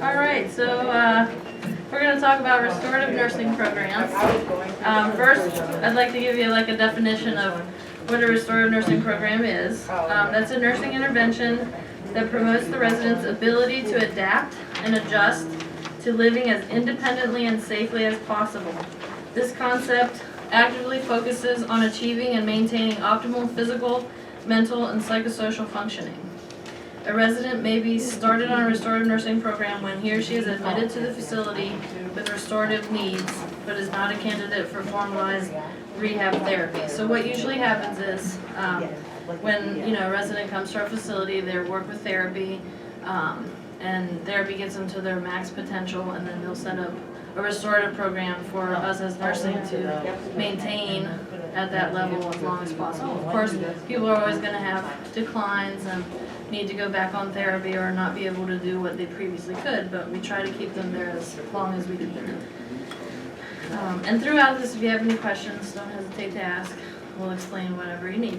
All right, so we're going to talk about restorative nursing programs. First, I'd like to give you like a definition of what a restorative nursing program is. That's a nursing intervention that promotes the resident's ability to adapt and adjust to living as independently and safely as possible. This concept actively focuses on achieving and maintaining optimal physical, mental, and psychosocial functioning. A resident may be started on a restorative nursing program when he or she is admitted to the facility with restorative needs, but is not a candidate for formalized rehab therapy. So what usually happens is when a resident comes to our facility, they work with therapy, and therapy gets them to their max potential, and then they'll set up a restorative program for us as nursing to maintain at that level as long as possible. Of course, people are always going to have declines and need to go back on therapy or not be able to do what they previously could, but we try to keep them there as long as we can. And throughout this, if you have any questions, don't hesitate to ask. We'll explain whatever you need.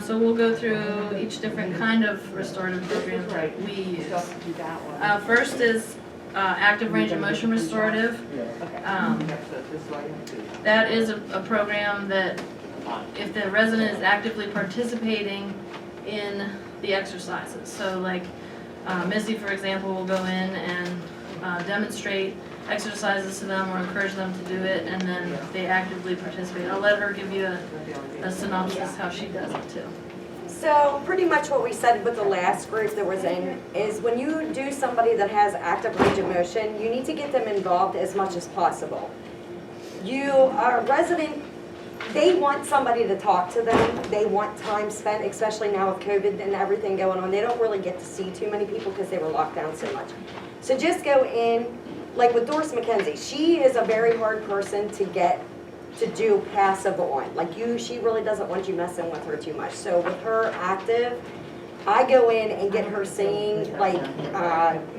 So we'll go through each different kind of restorative program that we use. First is active range of motion restorative. That is a program that if the resident is actively participating in the exercises. So like Missy, for example, will go in and demonstrate exercises to them or encourage them to do it, and then they actively participate. I'll let her give you a synopsis how she does it too. So pretty much what we said with the last group that was in is when you do somebody that has active range of motion, you need to get them involved as much as possible. You are a resident, they want somebody to talk to them. They want time spent, especially now with COVID and everything going on. They don't really get to see too many people because they were locked down so much. So just go in, like with Doris McKenzie, she is a very hard person to get to do passive on. Like she really doesn't want you messing with her too much. So with her active, I go in and get her saying like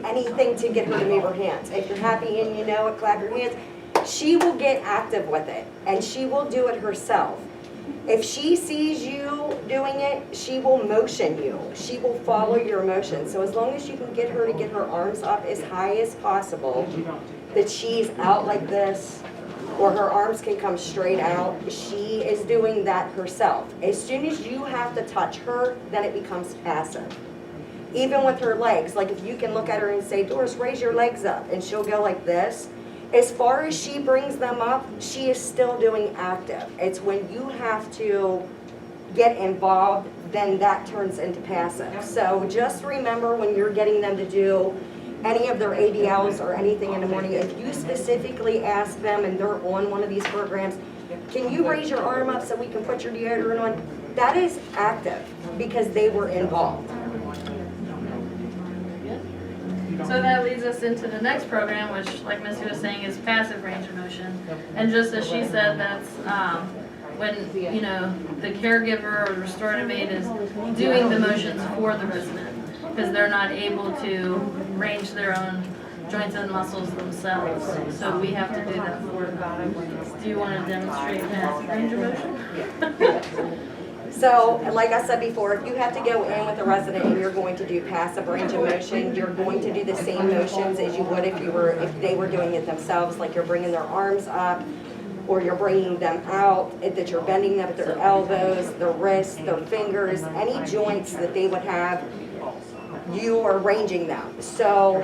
anything to get her to move her hands. If you're happy and you know it, clap your hands. She will get active with it, and she will do it herself. If she sees you doing it, she will motion you. She will follow your motion. So as long as you can get her to get her arms up as high as possible, that she's out like this, or her arms can come straight out, she is doing that herself. As soon as you have to touch her, then it becomes passive. Even with her legs, like if you can look at her and say, Doris, raise your legs up, and she'll go like this. As far as she brings them up, she is still doing active. It's when you have to get involved, then that turns into passive. So just remember when you're getting them to do any of their ADLs or anything in the morning, if you specifically ask them and they're on one of these programs, can you raise your arm up so we can put your deodorant on? That is active because they were involved. So that leads us into the next program, which, like Missy was saying, is passive range of motion. And just as she said, that's when the caregiver or the restorative aide is doing the motions for the resident, because they're not able to range their own joints and muscles themselves. So we have to do that for them. Do you want to demonstrate passive range of motion? So, like I said before, if you have to go in with a resident and you're going to do passive range of motion, you're going to do the same motions as you would if they were doing it themselves, like you're bringing their arms up, or you're bringing them out, that you're bending them with their elbows, their wrists, their fingers, any joints that they would have, you are ranging them. So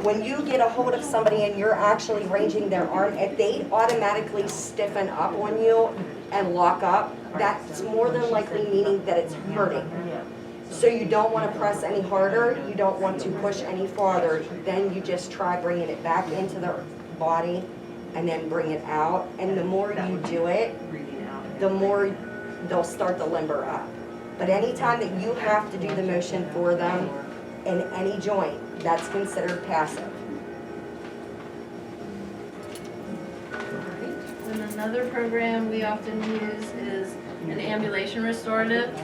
when you get a hold of somebody and you're actually ranging their arm, if they automatically stiffen up on you and lock up, that's more than likely meaning that it's hurting. So you don't want to press any harder, you don't want to push any farther, then you just try bringing it back into their body and then bring it out. And the more you do it, the more they'll start to limber up. But anytime that you have to do the motion for them in any joint, that's considered passive. And another program we often use is an ambulation restorative.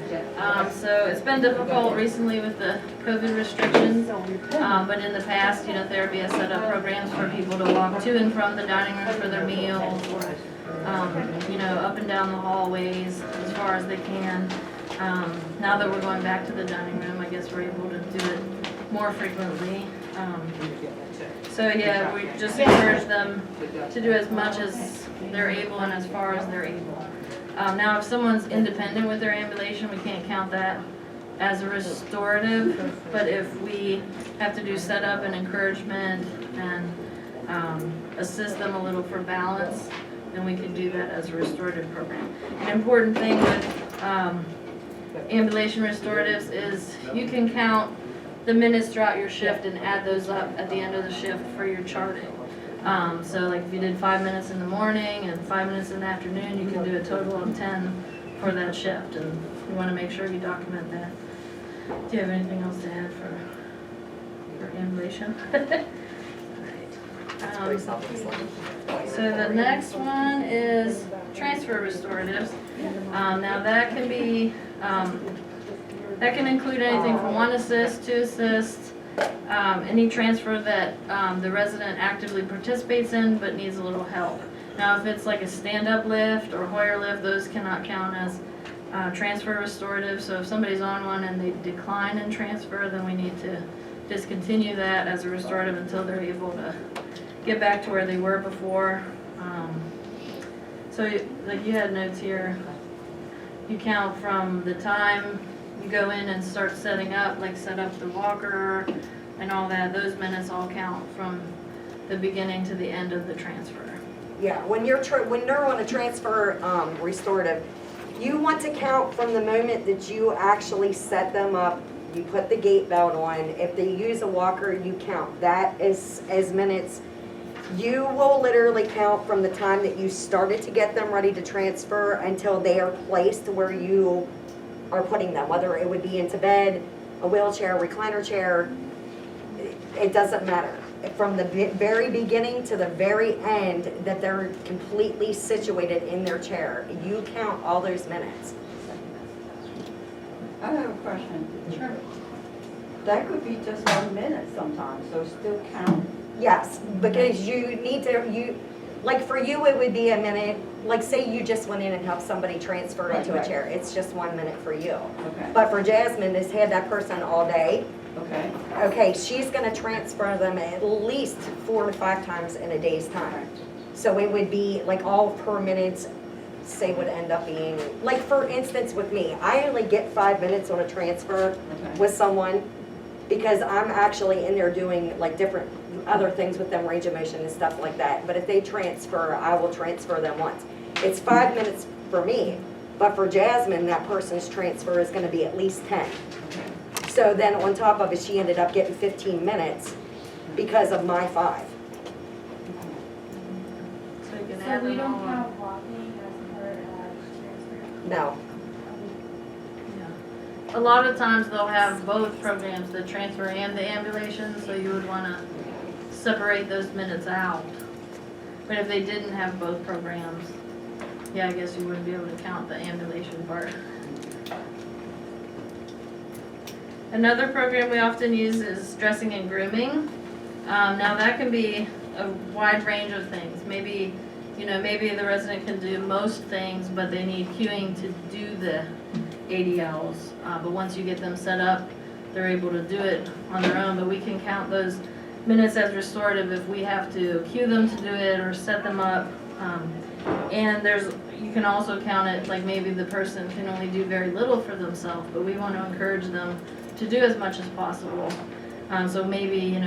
So it's been difficult recently with the COVID restrictions, but in the past, therapy has set up programs for people to walk to and from the dining room for their meals, or up and down the hallways as far as they can. Now that we're going back to the dining room, I guess we're able to do it more frequently. So yeah, we just encourage them to do as much as they're able and as far as they're able. Now, if someone's independent with their ambulation, we can't count that as a restorative, but if we have to do setup and encouragement and assist them a little for balance, then we can do that as a restorative program. An important thing with ambulation restoratives is you can count the minutes throughout your shift and add those up at the end of the shift for your charting. So like if you did 5 minutes in the morning and 5 minutes in the afternoon, you can do a total of 10 for that shift, and you want to make sure you document that. Do you have anything else to add for ambulation? So the next one is transfer restoratives. Now that can be, that can include anything from 1 assist, 2 assists, any transfer that the resident actively participates in but needs a little help. Now if it's like a stand-up lift or Hoyer lift, those cannot count as transfer restorative. So if somebody's on one and they decline in transfer, then we need to discontinue that as a restorative until they're able to get back to where they were before. So like you had notes here, you count from the time you go in and start setting up, like set up the walker and all that. Those minutes all count from the beginning to the end of the transfer. Yeah, when they're on a transfer restorative, you want to count from the moment that you actually set them up. You put the gait belt on. If they use a walker, you count that as minutes. You will literally count from the time that you started to get them ready to transfer until they are placed where you are putting them, whether it would be into bed, a wheelchair, recliner chair, it doesn't matter. From the very beginning to the very end that they're completely situated in their chair, you count all those minutes. I have a question. Sure. That could be just 1 minute sometimes, so still count. Yes, because you need to, like for you, it would be a minute. Like say you just went in and helped somebody transfer into a chair. It's just 1 minute for you. Okay. But for Jasmine, that's had that person all day. Okay. Okay, she's gonna transfer them at least 4 to 5 times in a day's time. So it would be like all per minutes, say would end up being, like for instance with me, I only get 5 minutes on a transfer with someone because I'm actually in there doing like different other things with them, range of motion and stuff like that. But if they transfer, I will transfer them once. It's 5 minutes for me, but for Jasmine, that person's transfer is gonna be at least 10. So then on top of it, she ended up getting 15 minutes because of my 5. So you can So add we them don't all count up. walking as part of transfer? No. Yeah. A lot of times they'll have both programs, the transfer and the ambulation, so you would want to separate those minutes out. But if they didn't have both programs, yeah, I guess you wouldn't be able to count the ambulation part. Another program we often use is dressing and grooming. Now that can be a wide range of things. Maybe, maybe the resident can do most things, but they need cueing to do the ADLs. But once you get them set up, they're able to do it on their own. But we can count those minutes as restorative if we have to cue them to do it or set them up. And you can also count it like maybe the person can only do very little for themselves, but we want to encourage them to do as much as possible. So maybe,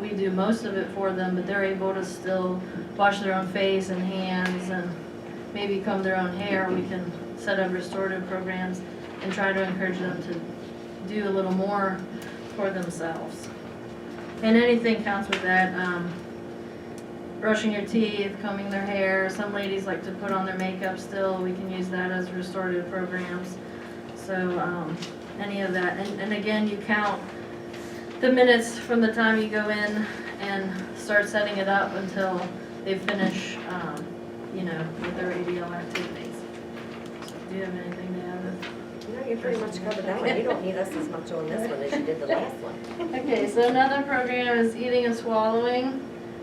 we do most of it for them, but they're able to still wash their own face and hands and maybe comb their own hair. We can set up restorative programs and try to encourage them to do a little more for themselves. And anything counts with that. Brushing your teeth, combing their hair. Some ladies like to put on their makeup still. We can use that as restorative programs. So any of that. And again, you count the minutes from the time you go in and start setting it up until they finish, with their ADL activities. So do you have anything to add? No, you pretty much covered that one. You don't need us as much on this one as you did the last one. Okay, so another program is eating and swallowing.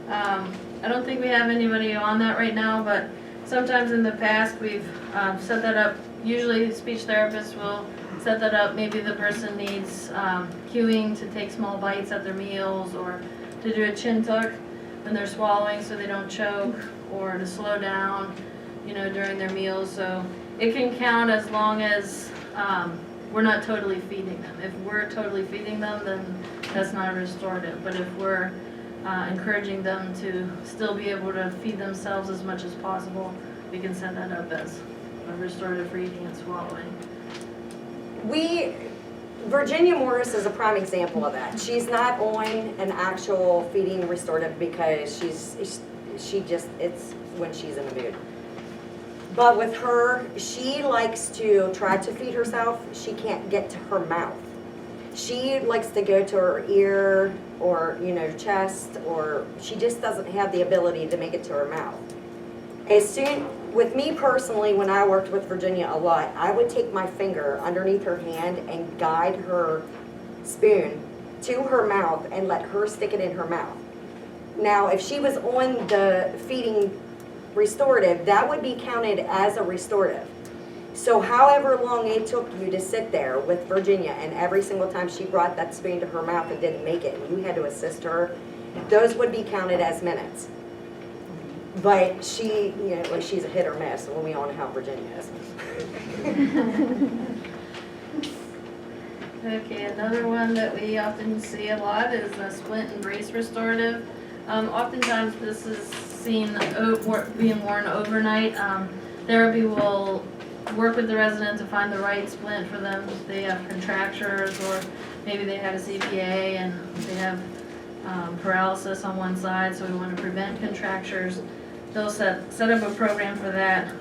I don't think we have anybody on that right now, but sometimes in the past we've set that up. Usually speech therapists will set that up. Maybe the person needs cueing to take small bites at their meals, or to do a chin tuck when they're swallowing so they don't choke, or to slow down, you know, during their meals. So it can count as long as we're not totally feeding them. If we're totally feeding them, then that's not restorative. But if we're encouraging them to still be able to feed themselves as much as possible, we can set that up as a restorative for eating and swallowing. Virginia Morris is a prime example of that. She's not on an actual feeding restorative because it's when she's in the mood. But with her, she likes to try to feed herself. She can't get to her mouth. She likes to go to her ear or, you know, chest, or she just doesn't have the ability to make it to her mouth. With me personally, when I worked with Virginia a lot, I would take my finger underneath her hand and guide her spoon to her mouth and let her stick it in her mouth. Now, if she was on the feeding restorative, that would be counted as a restorative. So however long it took you to sit there with Virginia, and every single time she brought that spoon to her mouth and didn't make it, and you had to assist her, those would be counted as minutes. But she, you know, like, she's a hit or miss, and we all know how Virginia is. Okay, another one that we often see a lot is a splint and brace restorative. Oftentimes this is seen being worn overnight. Therapy will work with the resident to find the right splint for them. They have contractures, or maybe they have a CPA and they have paralysis on one side, so we want to prevent contractures. They'll set up a program for that.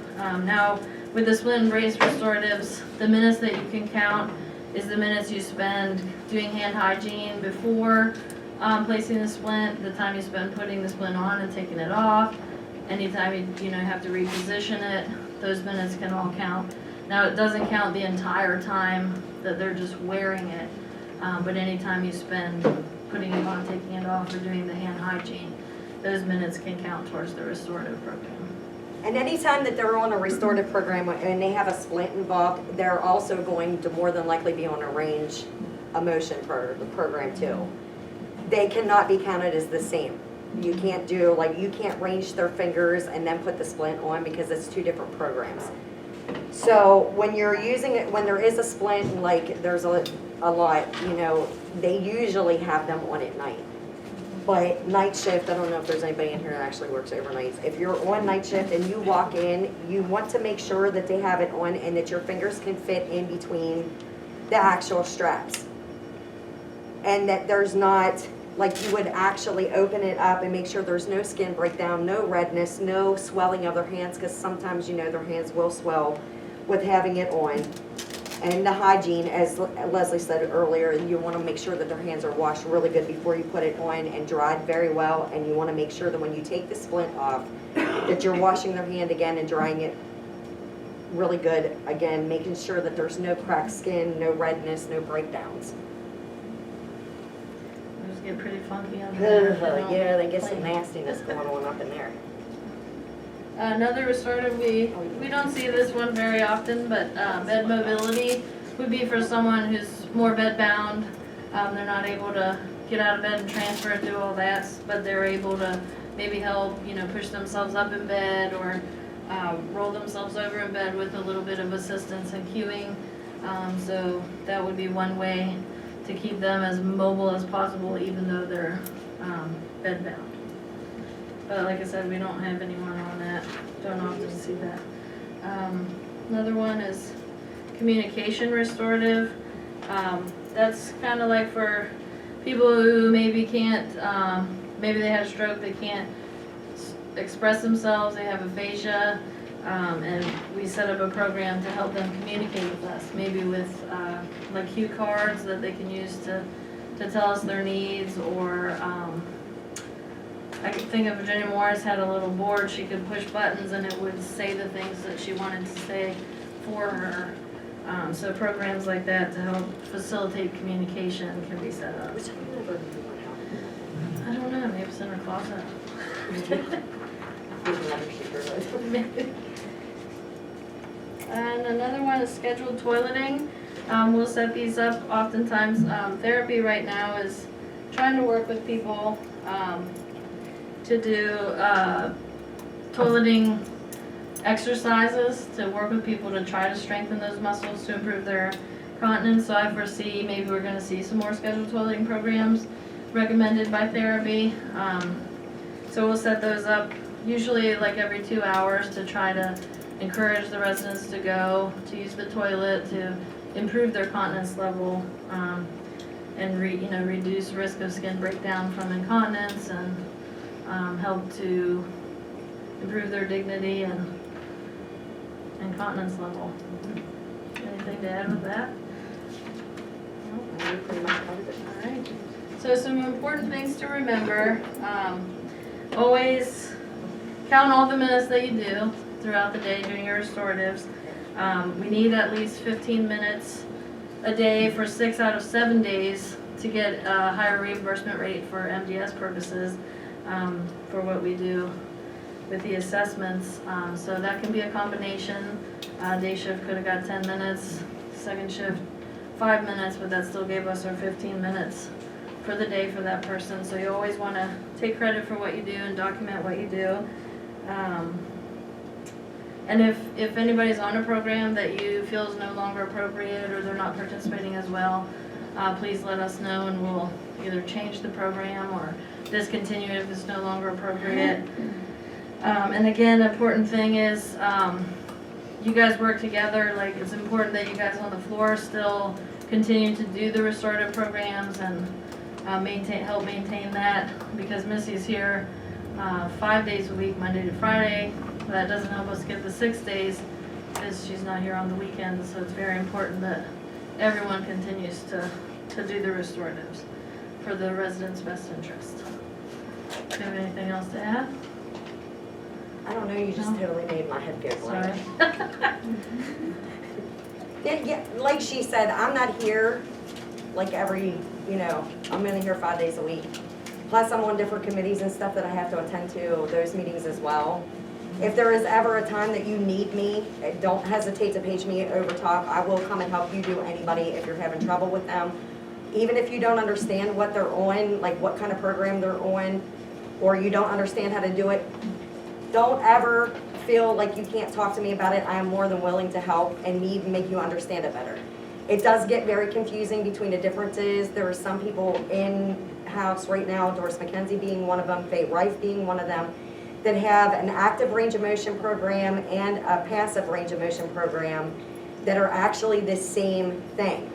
Now, with the splint and brace restoratives, the minutes that you can count is the minutes you spend doing hand hygiene before placing the splint, the time you spend putting the splint on and taking it off, anytime you have to reposition it, those minutes can all count. Now, it doesn't count the entire time that they're just wearing it, but anytime you spend putting it on, taking it off, or doing the hand hygiene, those minutes can count towards the restorative program. And anytime that they're on a restorative program and they have a splint involved, they're also going to more than likely be on a range of motion program too. They cannot be counted as the same. You can't do, like, you can't range their fingers and then put the splint on, because it's two different programs. So when you're using it, when there is a splint, like there's a lot, they usually have them on at night. But night shift, I don't know if there's anybody in here that actually works overnights. If you're on night shift and you walk in, you want to make sure that they have it on and that your fingers can fit in between the actual straps. And that there's not, like, you would actually open it up and make sure there's no skin breakdown, no redness, no swelling of their hands, because sometimes, their hands will swell with having it on. And the hygiene, as Leslie said earlier, you want to make sure that their hands are washed really good before you put it on and dried very well. And you want to make sure that when you take the splint off, that you're washing their hand again and drying it really good again, making sure that there's no cracked skin, no redness, no breakdowns. Those get pretty funky on there. Yeah, they get some nastiness going on up in there. Another restorative, we don't see this one very often, but bed mobility would be for someone who's more bed bound. They're not able to get out of bed and transfer and do all that, but they're able to maybe help, push themselves up in bed, or roll themselves over in bed with a little bit of assistance and cueing. So that would be one way to keep them as mobile as possible, even though they're bed bound. But like I said, we don't have anyone on that. Don't often see that. Another one is communication restorative. That's kind of like for people who maybe can't, maybe they had a stroke, they can't express themselves, they have aphasia, and we set up a program to help them communicate with us, maybe with like cue cards that they can use to tell us their needs, or I could think of Virginia Morris had a little board she could push buttons and it would say the things that she wanted to say for her. So programs like that to help facilitate communication can be set up. I don't know, maybe it's in her closet. And another one is scheduled toileting. We'll set these up oftentimes. Therapy right now is trying to work with people to do toileting exercises, to work with people to try to strengthen those muscles to improve their continence. So I foresee maybe we're going to see some more scheduled toileting programs recommended by therapy. So we'll set those up usually like every 2 hours to try to encourage the residents to go to use the toilet to improve their continence level and reduce risk of skin breakdown from incontinence and help to improve their dignity and continence level. Anything to add with that? You pretty much covered it. All right. So some important things to remember. Always count all the minutes that you do throughout the day doing your restoratives. We need at least 15 minutes a day for 6 out of 7 days to get a higher reimbursement rate for MDS purposes for what we do with the assessments. So that can be a combination. Day shift could have got 10 minutes, second shift 5 minutes, but that still gave us our 15 minutes for the day for that person. So you always want to take credit for what you do and document what you do. And if anybody's on a program that you feel is no longer appropriate or they're not participating as well, please let us know and we'll either change the program or discontinue it if it's no longer appropriate. And again, the important thing is you guys work together. Like, it's important that you guys on the floor still continue to do the restorative programs and help maintain that, because Missy's here 5 days a week, Monday to Friday. That doesn't help us get the 6 days because she's not here on the weekends. So it's very important that everyone continues to do the restoratives for the residents' best interest. Do you have anything else to add? I don't know, you just totally made my head go blank. Sorry. Yeah, like she said, I'm not here like every, I'm only here 5 days a week. Plus I'm on different committees and stuff that I have to attend to, those meetings as well. If there is ever a time that you need me, don't hesitate to page me over talk. I will come and help you do anybody if you're having trouble with them. Even if you don't understand what they're on, like what kind of program they're on, or you don't understand how to do it, don't ever feel like you can't talk to me about it. I am more than willing to help and even make you understand it better. It does get very confusing between the differences. There are some people in-house right now, Doris McKenzie being one of them, Faye Rife being one of them, that have an active range of motion program and a passive range of motion program that are actually the same thing.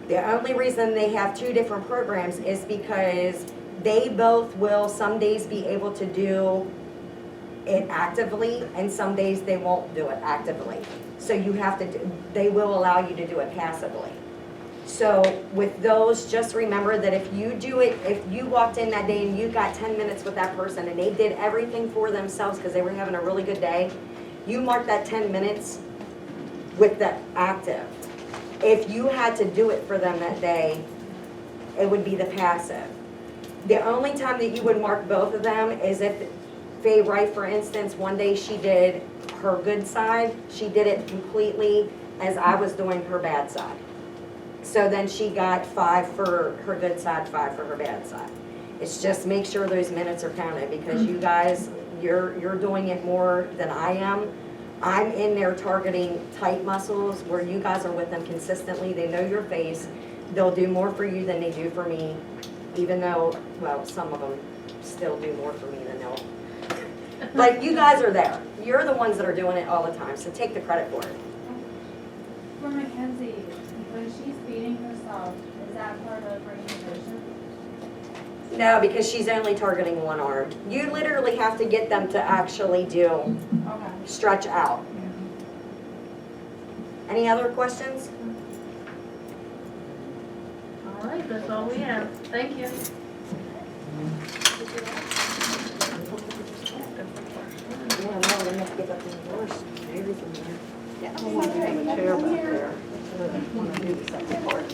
The only reason they have two different programs is because they both will some days be able to do it actively and some days they won't do it actively. So you have to, they will allow you to do it passively. So with those, just remember that if you do it, if you walked in that day and you got 10 minutes with that person and they did everything for themselves because they were having a really good day, you mark that 10 minutes with the active. If you had to do it for them that day, it would be the passive. The only time that you would mark both of them is if Faye Wright, for instance, one day she did her good side, she did it completely as I was doing her bad side. So then she got 5 for her good side, 5 for her bad side. It's just make sure those minutes are counted because you guys, you're doing it more than I am. I'm in there targeting tight muscles where you guys are with them consistently. They know your face. They'll do more for you than they do for me, even though, well, some of them still do more for me than they'll. But you guys are there. You're the ones that are doing it all the time, so take the credit for it. For Mackenzie, when she's feeding herself, is that part of range of motion? No, because she's only targeting one arm. You literally have to get them to actually do Okay. stretch out. Any other questions? All right, that's all we have. Thank you. Yeah, no, we have to get up in the doors. Everything there. Yeah. I want to have a chair back there. I want to do something.